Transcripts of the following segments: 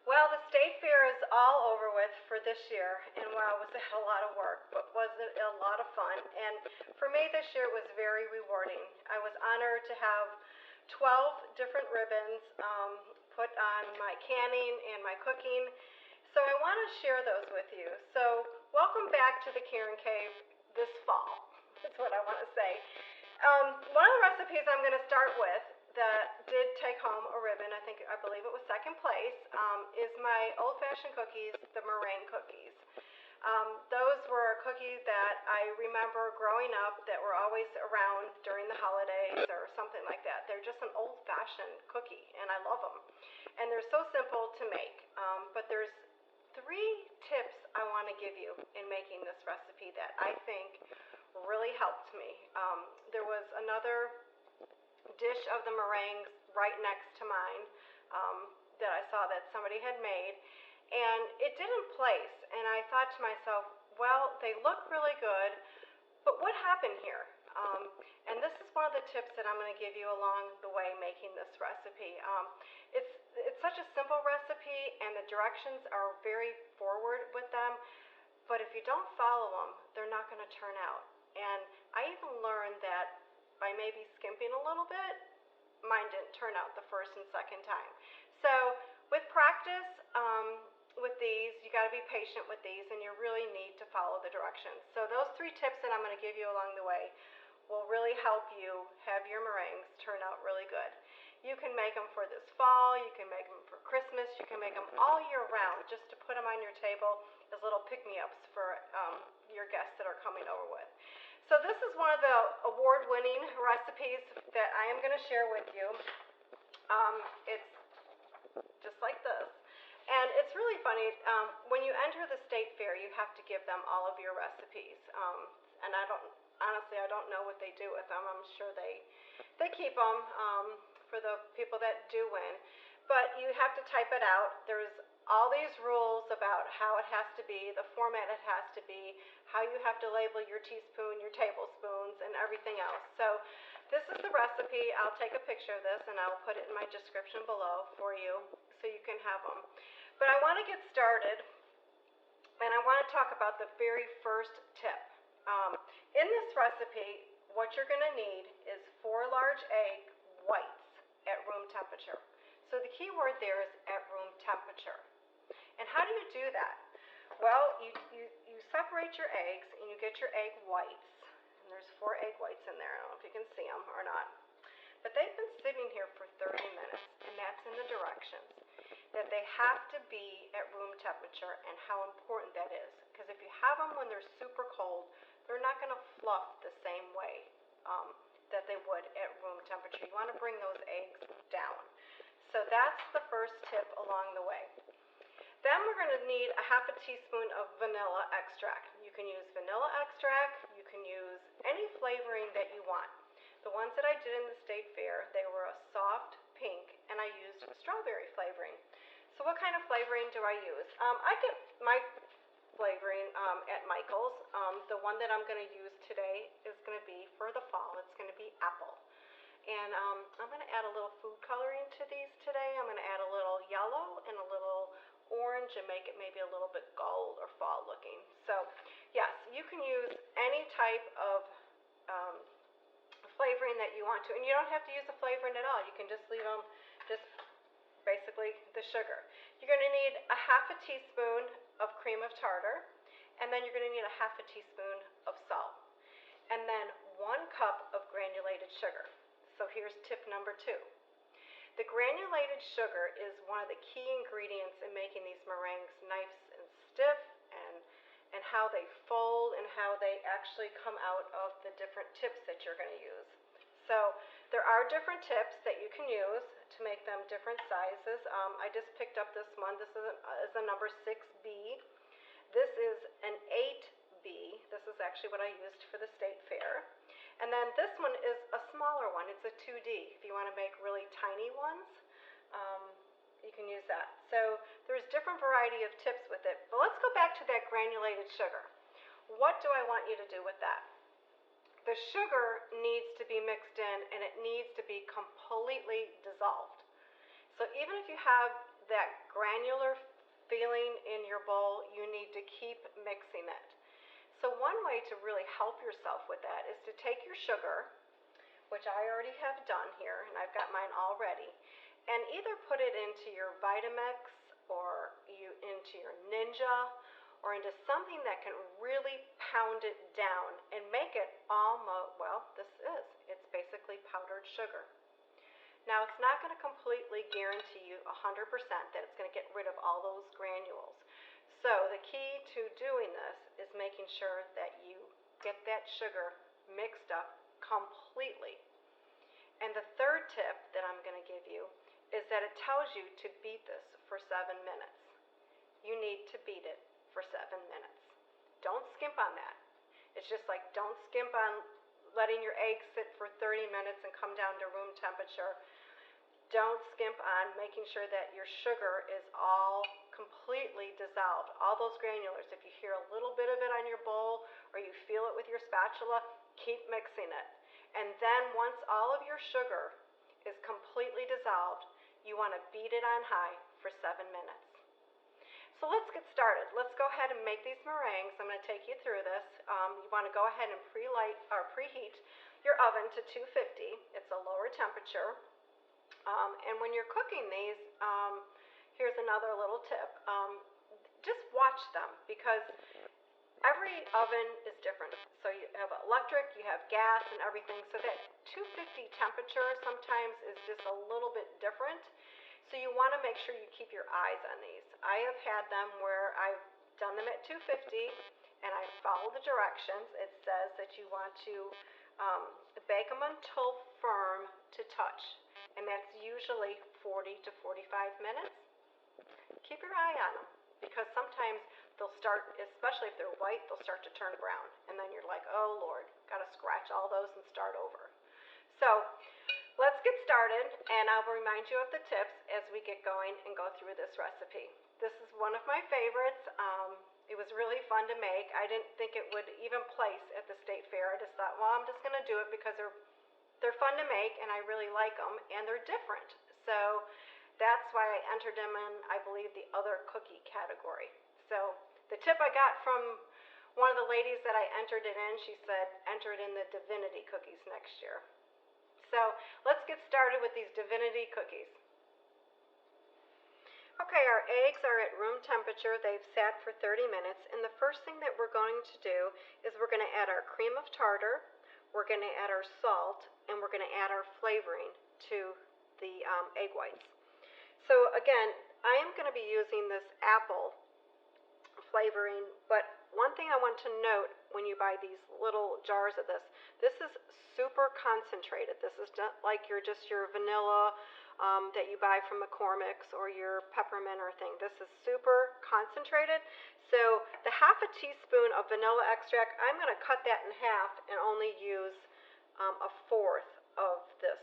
Well, the state fair is all over with for this year, and wow, was it a lot of work, but was it a lot of fun? And for me this year it was very rewarding. I was honored to have 12 different ribbons put on my canning and my cooking. So I want to share those with you. So welcome back to the Karen Cave this fall. That's what I want to say. One of the recipes I'm going to start with that did take home a ribbon, I believe it was second place, is my old-fashioned cookies, the meringue cookies. Those were cookies that I remember growing up that were always around during the holidays or something like that. They're just an old-fashioned cookie, and I love them. And they're so simple to make. But there's 3 tips I want to give you in making this recipe that I think really helped me. There was another dish of the meringues right next to mine that I saw that somebody had made, and it didn't place, and I thought to myself, well, they look really good, but what happened here? And this is one of the tips that I'm going to give you along the way making this recipe. It's such a simple recipe, and the directions are very forward with them, but if you don't follow them, they're not going to turn out. And I even learned that by maybe skimping a little bit, mine didn't turn out the first and second time. So with practice, with these, you got to be patient with these, and you really need to follow the directions. So those 3 tips that I'm going to give you along the way will really help you have your meringues turn out really good. You can make them for this fall, you can make them for Christmas, you can make them all year round just to put them on your table as little pick-me-ups for your guests that are coming over with. So this is one of the award-winning recipes that I am going to share with you. It's just like this. And it's really funny. When you enter the state fair, you have to give them all of your recipes. And honestly, I don't know what they do with them. I'm sure they keep them for the people that do win. But you have to type it out. There's all these rules about how it has to be, the format it has to be, how you have to label your teaspoon, your tablespoons, and everything else. So this is the recipe. I'll take a picture of this and I'll put it in my description below for you so you can have them. But I want to get started, and I want to talk about the very first tip. In this recipe, what you're going to need is 4 large egg whites at room temperature. So the key word there is at room temperature. And how do you do that? Well, you separate your eggs and you get your egg whites. And there's 4 egg whites in there. I don't know if you can see them or not. But they've been sitting here for 30 minutes, and that's in the directions. That they have to be at room temperature, and how important that is. Because if you have them when they're super cold, they're not going to fluff the same way that they would at room temperature. You want to bring those eggs down. So that's the first tip along the way. Then we're going to need a half a teaspoon of vanilla extract. You can use vanilla extract, you can use any flavoring that you want. The ones that I did in the state fair, they were a soft pink, and I used strawberry flavoring. So what kind of flavoring do I use? I get my flavoring at Michael's. The one that I'm going to use today is going to be for the fall. It's going to be apple. And I'm going to add a little food coloring to these today. I'm going to add a little yellow and a little orange and make it maybe a little bit gold or fall looking. So yes, you can use any type of flavoring that you want to. And you don't have to use the flavoring at all. You can just leave them just basically the sugar. You're going to need a half a teaspoon of cream of tartar, and then you're going to need a half a teaspoon of salt, and then 1 cup of granulated sugar. So here's tip number 2. The granulated sugar is one of the key ingredients in making these meringues nice and stiff, and how they fold and how they actually come out of the different tips that you're going to use. So there are different tips that you can use to make them different sizes. I just picked up this one. This is a number 6B. This is an 8B. This is actually what I used for the state fair. And then this one is a smaller one. It's a 2D. If you want to make really tiny ones, you can use that. So there's different variety of tips with it. But let's go back to that granulated sugar. What do I want you to do with that? The sugar needs to be mixed in, and it needs to be completely dissolved. So even if you have that granular feeling in your bowl, you need to keep mixing it. So one way to really help yourself with that is to take your sugar, which I already have done here, and I've got mine all ready, and either put it into your Vitamix or into your Ninja or into something that can really pound it down and make it almost, well, it's basically powdered sugar. Now, it's not going to completely guarantee you 100% that it's going to get rid of all those granules. So the key to doing this is making sure that you get that sugar mixed up completely. And the third tip that I'm going to give you is that it tells you to beat this for 7 minutes. You need to beat it for 7 minutes. Don't skimp on that. It's just like don't skimp on letting your eggs sit for 30 minutes and come down to room temperature. Don't skimp on making sure that your sugar is all completely dissolved. All those granulars, if you hear a little bit of it on your bowl or you feel it with your spatula, keep mixing it. And then once all of your sugar is completely dissolved, you want to beat it on high for 7 minutes. So let's get started. Let's go ahead and make these meringues. I'm going to take you through this. You want to go ahead and preheat your oven to 250. It's a lower temperature. And when you're cooking these, here's another little tip. Just watch them because every oven is different. So you have electric, you have gas and everything. So that 250 temperature sometimes is just a little bit different. So you want to make sure you keep your eyes on these. I have had them where I've done them at 250 and I follow the directions. It says that you want to bake them until firm to touch. And that's usually 40 to 45 minutes. Keep your eye on them because sometimes they'll start, especially if they're white, they'll start to turn brown. And then you're like, oh Lord, got to scratch all those and start over. So let's get started, and I'll remind you of the tips as we get going and go through this recipe. This is one of my favorites. It was really fun to make. I didn't think it would even place at the state fair. I just thought, well, I'm just going to do it because they're fun to make, and I really like them, and they're different. So that's why I entered them in, I believe, the other cookie category. So the tip I got from one of the ladies that I entered it in, she said, enter it in the divinity cookies next year. So let's get started with these divinity cookies. Okay, our eggs are at room temperature. They've sat for 30 minutes. And the first thing that we're going to do is we're going to add our cream of tartar, we're going to add our salt, and we're going to add our flavoring to the egg whites. So again, I am going to be using this apple flavoring, but one thing I want to note when you buy these little jars of this is super concentrated. This is not like your vanilla that you buy from McCormick's or your peppermint or thing. This is super concentrated. So the half a teaspoon of vanilla extract, I'm going to cut that in half and only use a fourth of this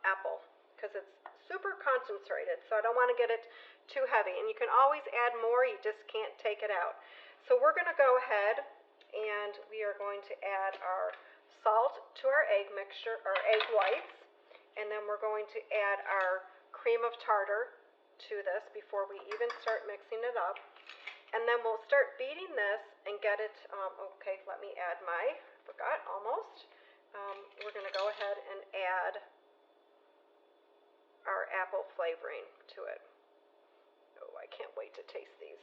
apple because it's super concentrated. So I don't want to get it too heavy. And you can always add more, you just can't take it out. So we're going to go ahead and we are going to add our salt to our egg mixture, our egg whites, and then we're going to add our cream of tartar to this before we even start mixing it up. And then we'll start beating this and get it, okay, let me add I forgot almost. We're going to go ahead and add our apple flavoring to it. Oh, I can't wait to taste these.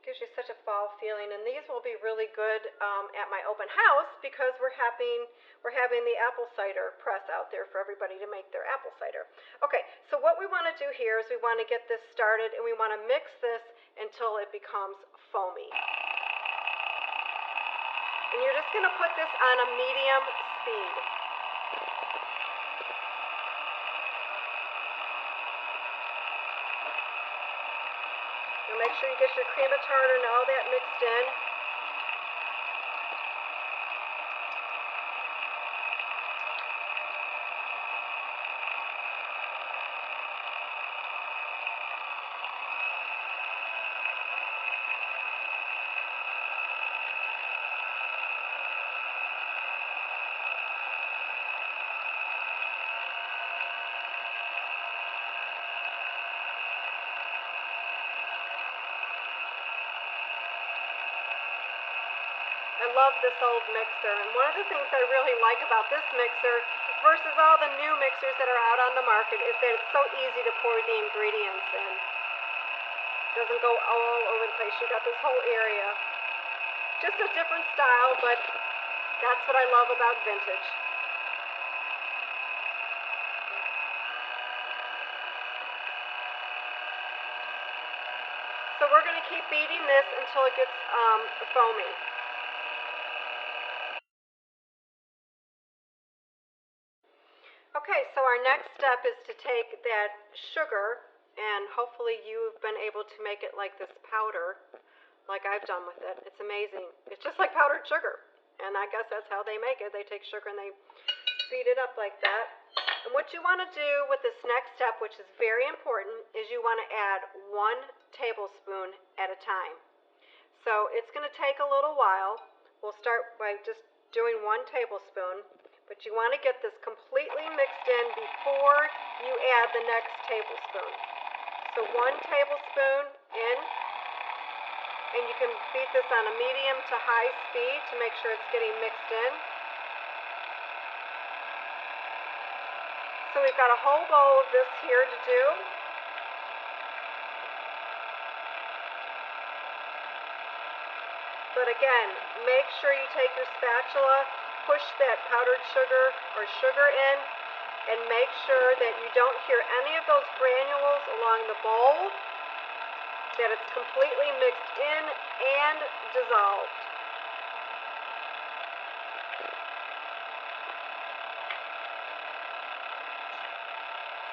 Gives you such a fall feeling, and these will be really good at my open house because we're having the apple cider press out there for everybody to make their apple cider. Okay, so what we want to do here is we want to get this started, and we want to mix this until it becomes foamy. And you're just going to put this on a medium speed. Make sure you get your cream of tartar and all that mixed in. I love this old mixer, and one of the things I really like about this mixer versus all the new mixers that are out on the market is that it's so easy to pour the ingredients in. It doesn't go all over the place. You got this whole area. Just a different style, but that's what I love about vintage. So we're going to keep beating this until it gets foamy. Okay, so our next step is to take that sugar, and hopefully you've been able to make it like this powder, like I've done with it. It's amazing. It's just like powdered sugar, and I guess that's how they make it. They take sugar and they beat it up like that. And what you want to do with this next step, which is very important, is you want to add 1 tablespoon at a time. So it's going to take a little while. We'll start by just doing 1 tablespoon. But you want to get this completely mixed in before you add the next tablespoon. So 1 tablespoon in, and you can beat this on a medium to high speed to make sure it's getting mixed in. So we've got a whole bowl of this here to do. But again, make sure you take your spatula, push that powdered sugar or sugar in, and make sure that you don't hear any of those granules along the bowl, that it's completely mixed in and dissolved.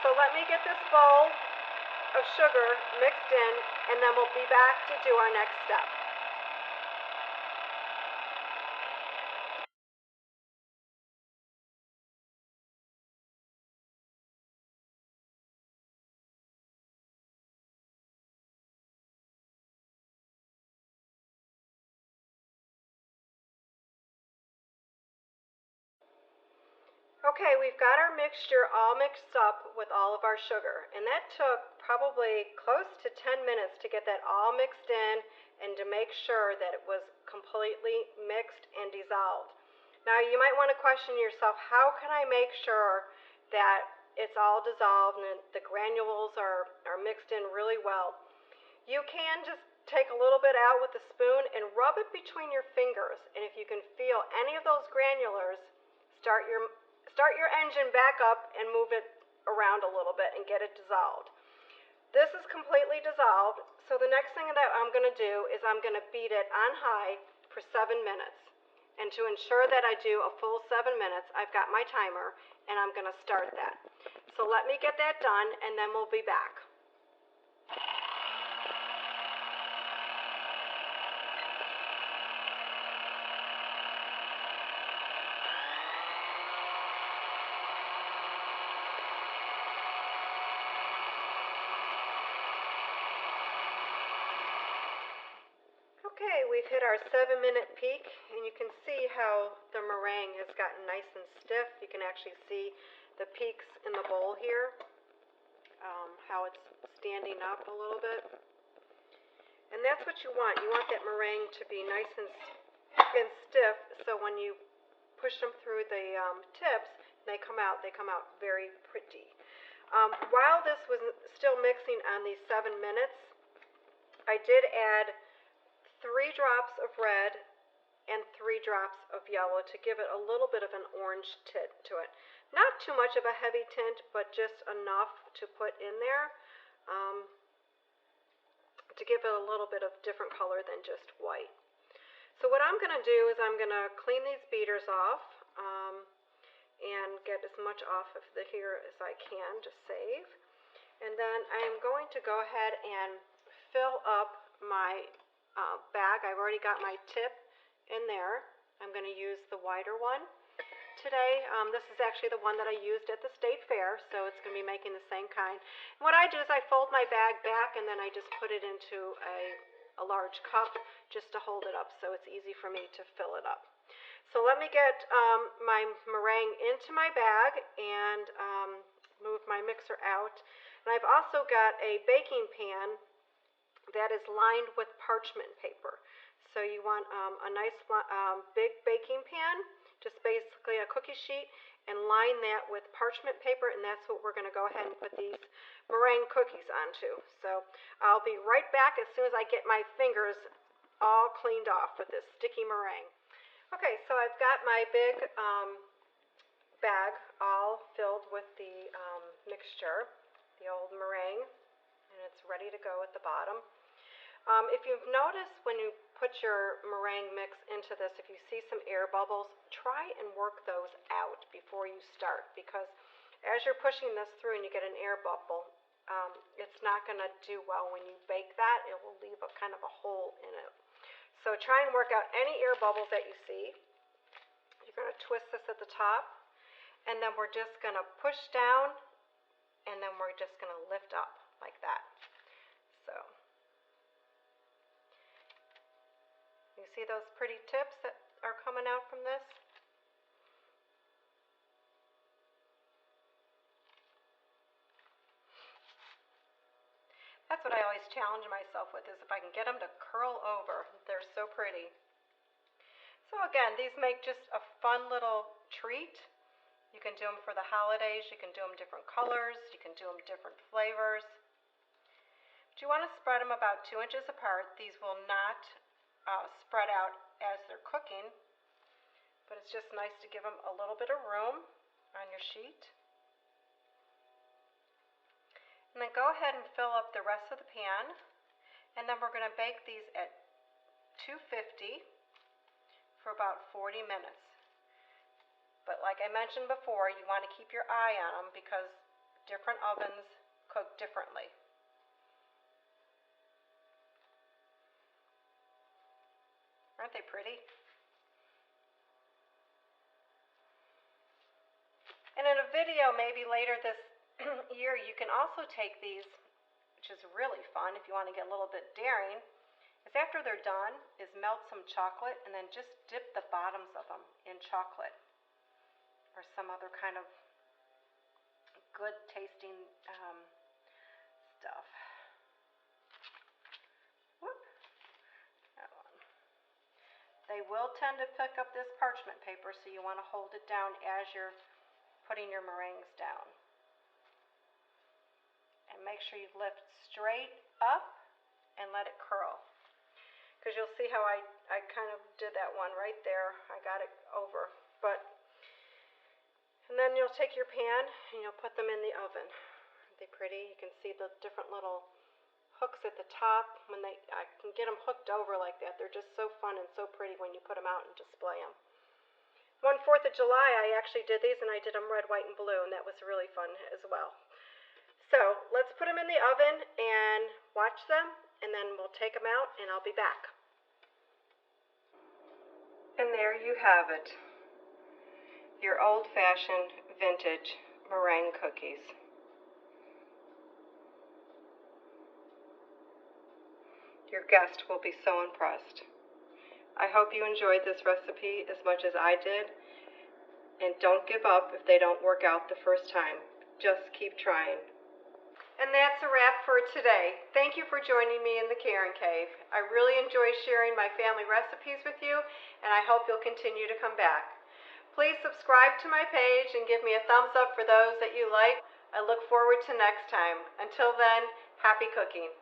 So let me get this bowl of sugar mixed in, and then we'll be back to do our next step. Okay, we've got our mixture all mixed up with all of our sugar, and that took probably close to 10 minutes to get that all mixed in and to make sure that it was completely mixed and dissolved. Now you might want to question yourself, how can I make sure that it's all dissolved and the granules are mixed in really well? You can just take a little bit out with a spoon and rub it between your fingers, and if you can feel any of those granulars, start your engine back up and move it around a little bit and get it dissolved. This is completely dissolved, so the next thing that I'm going to do is I'm going to beat it on high for 7 minutes. And to ensure that I do a full 7 minutes, I've got my timer, and I'm going to start that. So let me get that done, and then we'll be back. Okay, we've hit our 7-minute peak, and you can see how the meringue has gotten nice and stiff. You can actually see the peaks in the bowl here, how it's standing up a little bit. And that's what you want. You want that meringue to be nice and stiff, so when you push them through the tips, they come out very pretty. While this was still mixing on these 7 minutes, I did add 3 drops of red and 3 drops of yellow to give it a little bit of an orange tint to it. Not too much of a heavy tint, but just enough to put in there to give it a little bit of different color than just white. So what I'm going to do is I'm going to clean these beaters off and get as much off of here as I can to save. And then I'm going to go ahead and fill up my bag. I've already got my tip in there. I'm going to use the wider one today. This is actually the one that I used at the state fair, so it's going to be making the same kind. And what I do is I fold my bag back, and then I just put it into a large cup just to hold it up so it's easy for me to fill it up. So let me get my meringue into my bag and move my mixer out. And I've also got a baking pan that is lined with parchment paper. So you want a nice big baking pan, just basically a cookie sheet, and line that with parchment paper, and that's what we're going to go ahead and put these meringue cookies onto. So I'll be right back as soon as I get my fingers all cleaned off with this sticky meringue. Okay, so I've got my big bag all filled with the mixture, the old meringue, and it's ready to go at the bottom. If you've noticed when you put your meringue mix into this, if you see some air bubbles, try and work those out before you start, because as you're pushing this through and you get an air bubble, it's not going to do well when you bake that. It will leave a kind of a hole in it. So try and work out any air bubbles that you see. You're going to twist this at the top, and then we're just going to push down, and then we're just going to lift up like that. So you see those pretty tips that are coming out from this? That's what I always challenge myself with, is if I can get them to curl over. They're so pretty. So again, these make just a fun little treat. You can do them for the holidays. You can do them different colors. You can do them different flavors. But you want to spread them about 2 inches apart. These will not spread out as they're cooking, but it's just nice to give them a little bit of room on your sheet. And then go ahead and fill up the rest of the pan, and then we're going to bake these at 250 for about 40 minutes. But like I mentioned before, you want to keep your eye on them because different ovens cook differently. Aren't they pretty? And in a video maybe later this year, you can also take these, which is really fun if you want to get a little bit daring, is after they're done, is melt some chocolate and then just dip the bottoms of them in chocolate or some other kind of good tasting stuff. Whoop. That one. They will tend to pick up this parchment paper, so you want to hold it down as you're putting your meringues down. And make sure you lift straight up and let it curl. Because you'll see how I kind of did that one right there. I got it over. And then you'll take your pan and you'll put them in the oven. Aren't they pretty? You can see the different little hooks at the top. I can get them hooked over like that. They're just so fun and so pretty when you put them out and display them. One 4th of July, I actually did these, and I did them red, white, and blue, and that was really fun as well. So let's put them in the oven and watch them, and then we'll take them out, and I'll be back. And there you have it, your old-fashioned vintage meringue cookies. Your guest will be so impressed. I hope you enjoyed this recipe as much as I did, and don't give up if they don't work out the first time. Just keep trying. And that's a wrap for today. Thank you for joining me in the Karen Cave. I really enjoy sharing my family recipes with you, and I hope you'll continue to come back. Please subscribe to my page and give me a thumbs up for those that you like. I look forward to next time. Until then, happy cooking.